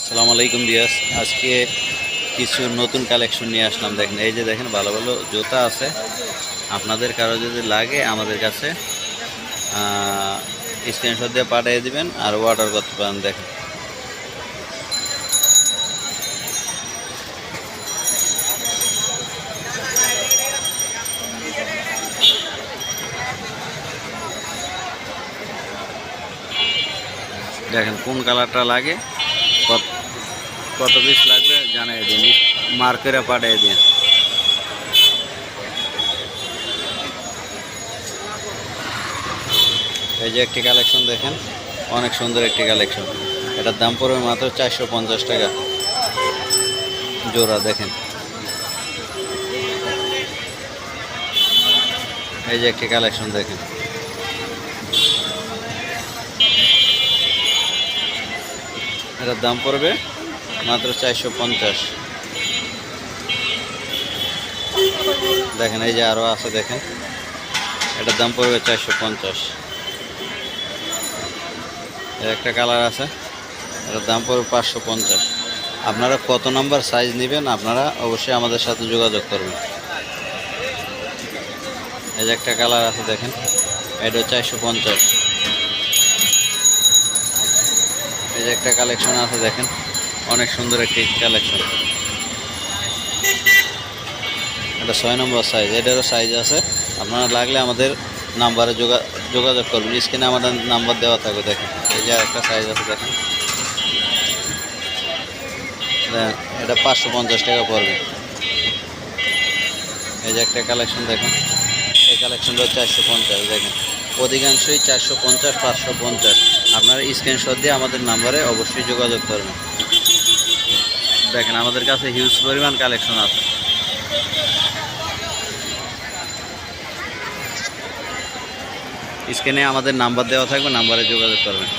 আসসালামু আলাইকুম বিয়াস। আজকে কিছু নতুন কালেকশন নিয়ে আসলাম। দেখেন, এই যে দেখেন ভালো ভালো জুতা আছে। আপনাদের কারো যদি লাগে আমাদের কাছে স্ক্রিনশট দিয়ে পাঠিয়ে দিবেন আর অর্ডার করতে পারেন। দেখেন, দেখেন কোন কালারটা লাগে, কত কত পিস লাগবে জানিয়ে দিন, মার্কেরে পাঠিয়ে দিন। এই যে একটি কালেকশন দেখেন, অনেক সুন্দর একটি কালেকশন। এটার দাম পড়বে মাত্র 450 টাকা জোড়া। দেখেন, এই যে একটি কালেকশন দেখেন, এটার দাম পড়বে মাত্র 450। দেখেন, এই যে আরও আছে, দেখেন এটার দাম পড়বে 450। এর একটা কালার আছে, এটার দাম পড়বে 550। আপনারা কত নাম্বার সাইজ নেবেন আপনারা অবশ্যই আমাদের সাথে যোগাযোগ করবেন। এই যে একটা কালার আছে, দেখেন এটা 450। এই যে একটা কালেকশন আছে, দেখেন অনেক সুন্দর একটি কালেকশন। এটা 6 নম্বর সাইজ, এটারও সাইজ আছে। আপনারা লাগলে আমাদের নাম্বারে যোগাযোগ করবেন। স্ক্রিনে আমাদের নাম্বার দেওয়া থাকবে। দেখেন, এই যে একটা সাইজ আছে, দেখেন এটা 550 টাকা পড়বে। এই যে একটা কালেকশন দেখেন, এই কালেকশনটা 450। দেখেন অধিকাংশই 450, 550। আপনারা স্ক্রিনশট দিয়ে আমাদের নাম্বারে অবশ্যই যোগাযোগ করবেন। দেখেন আমাদের কাছে হিউজ পরিমাণ কালেকশন আছে। স্ক্রিনে আমাদের নাম্বার দেওয়া থাকবে, নাম্বারে যোগাযোগ করবেন।